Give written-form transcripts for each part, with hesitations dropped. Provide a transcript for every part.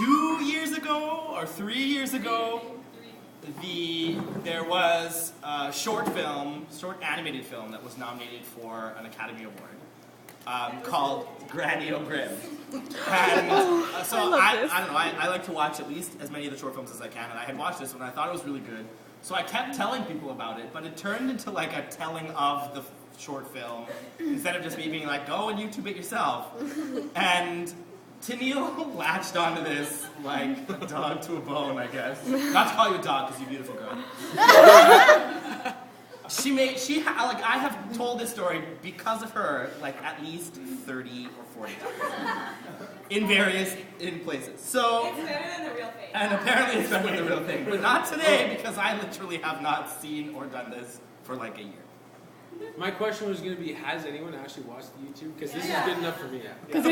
2 years ago or 3 years ago, there was a short animated film that was nominated for an Academy Award called Granny O'Grim. And so I don't know, I like to watch at least as many of the short films as I can, and I had watched this one and I thought it was really good. So I kept telling people about it, but it turned into like a telling of the short film instead of just me being like, go and YouTube it yourself. And Tennille latched onto this like a dog to a bone, I guess. Not to call you a dog, because you're a beautiful girl. I have told this story because of her, like at least 30 or 40 times. In places. So, it's better than the real thing. And apparently it's better than the real thing. But not today, because I literally have not seen or done this for like a year. My question was going to be, has anyone actually watched the YouTube? Because this is good enough for me. Because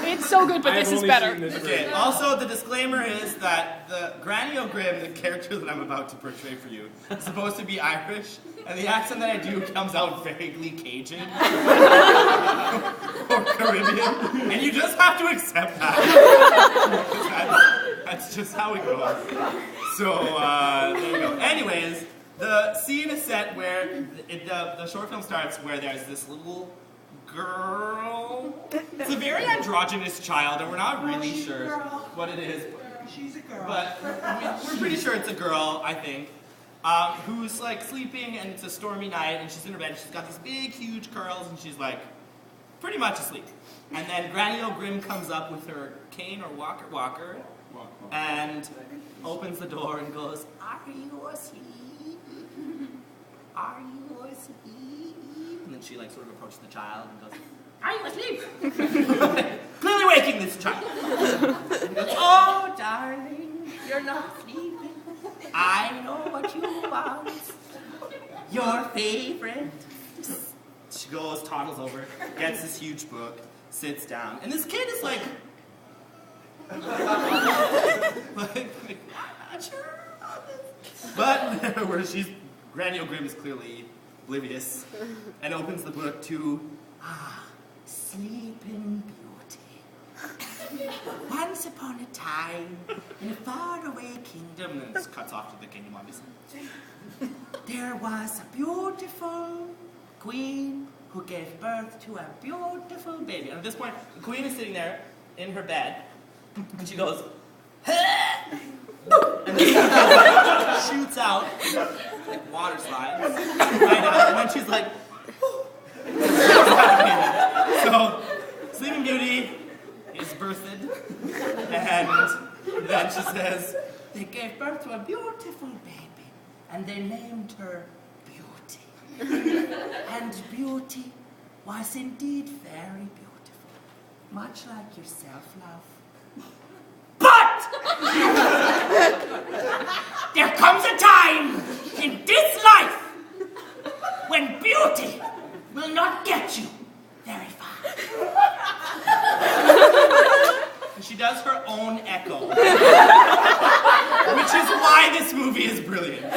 it's so good, but this is better. Okay, also the disclaimer is that the Granny O'Grim, the character that I'm about to portray for you, is supposed to be Irish, and the accent that I do comes out vaguely Cajun or Caribbean, and you just have to accept that. That's just how it goes. So, there you go. Anyways, the scene is set where the short film starts where there's this little girl. It's a very androgynous child, and we're not really sure what it is. She's a girl. But we're pretty sure it's a girl, I think, who's like sleeping, and it's a stormy night, and she's in her bed, and she's got these big, huge curls, and she's like pretty much asleep. And then Granny O'Grim comes up with her cane or walker, and opens the door and goes, "Are you asleep? Are you asleep?" And then she like sort of approaches the child and goes, "Are you asleep?" Clearly waking this child. And goes, "Oh, darling, you're not sleeping. I know what you want. Your favorite." She goes, toddles over, gets this huge book, sits down, and this kid is like, I'm not sure. But where Granny O'Grim is clearly oblivious and opens the book to Sleeping Beauty. Once upon a time, in a faraway kingdom, and this cuts off to the kingdom, obviously, there was a beautiful queen who gave birth to a beautiful baby. And at this point, the queen is sitting there in her bed, and she goes, and then shoots out like water slides right out, and then she's like, so Sleeping Beauty is birthed, and then she says, they gave birth to a beautiful baby, and they named her Beauty. And Beauty was indeed very beautiful, much like yourself, love. But there comes a time in this life when beauty will not get you very far. And she does her own echo, which is why this movie is brilliant.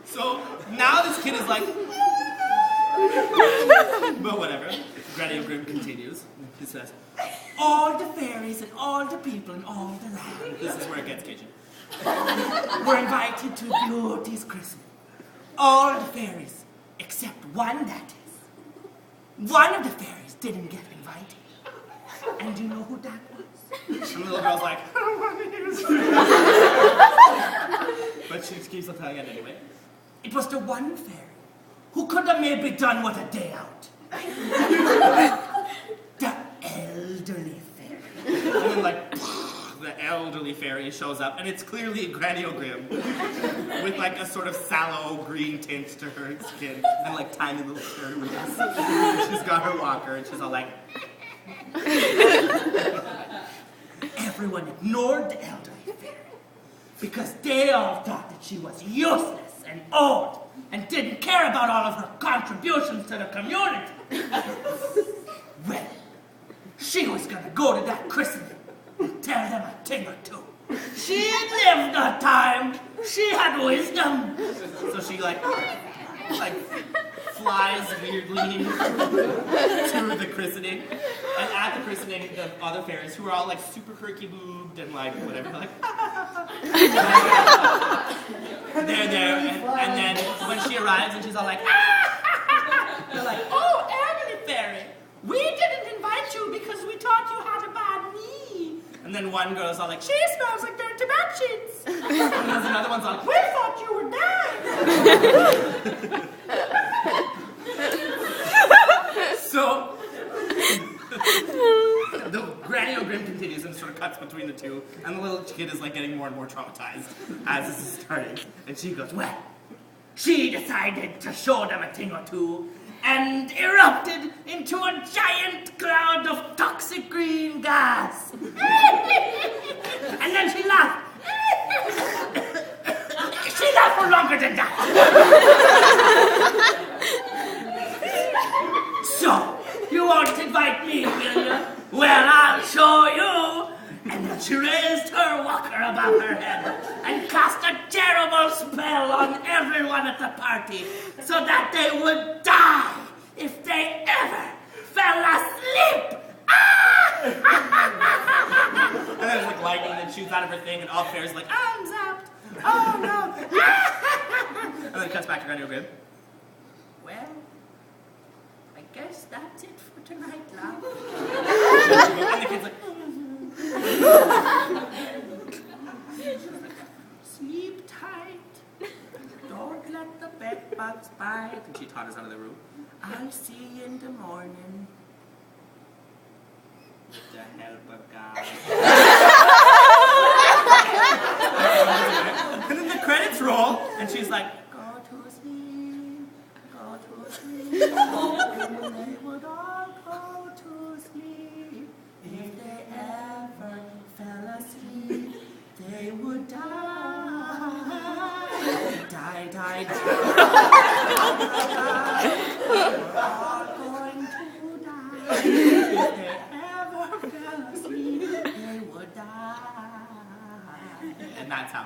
So now this kid is like, but whatever. Granny O'Grim continues. He says, all the fairies and all the people and all the land, this is where it gets Cajun, were invited to Beauty's christening. All the fairies, except one, that is. One of the fairies didn't get invited. And do you know who that was? And the little girl's like, I don't want to use it. But she keeps on telling it anyway. It was the one fairy who could have maybe done with a day out. The elderly fairy. And then like, the elderly fairy shows up, and it's clearly Granny O'Grim with like a sort of sallow green tint to her skin and like tiny little skirt with us. She's got her walker, and she's all like, everyone ignored the elderly fairy because they all thought that she was useless and old and didn't care about all of her contributions to the community. Well, she was gonna go to that christening and tell them a thing or two. She lived a time. She had wisdom. So she like flies weirdly to the christening. And at the christening, the other fairies, who are all like super perky boobed and like whatever, like they're there, and then when she arrives and she's all like, they're like, oh, Emily Fairy, we didn't invite you because we thought you had a bad knee. And then one girl's all like, she smells like dirty bed sheets. And there's another one's all like, we thought you were dead. So, the Granny O'Grim continues and sort of cuts between the two, and the little kid is like getting more and more traumatized as this is starting. And she goes, well, she decided to show them a thing or two and erupted into a giant cloud of toxic green gas. And then she laughed. She laughed for longer than that. So, you won't invite me, will you? Well, I'll show you. And then she raised her walker above her head and cast a terrible spell on everyone at the party so that they would die if they ever fell asleep. And then there's like lightning that shoots out of her thing, and all the fairies are like, I'm zapped. Oh no. And then it cuts back to Granny O'Grim. Well, I guess that's it for tonight, love. And the kid's like, sleep tight. Don't let the bed bugs bite. And she totters out of the room. I'll see you in the morning. With the help of God. And then the credits roll, and she's like, go to sleep, go to sleep. And they would all go to sleep. If they ever fell asleep, they would die. Die, die, die. We're all going to die. If they ever fell asleep, they would die. And that's how.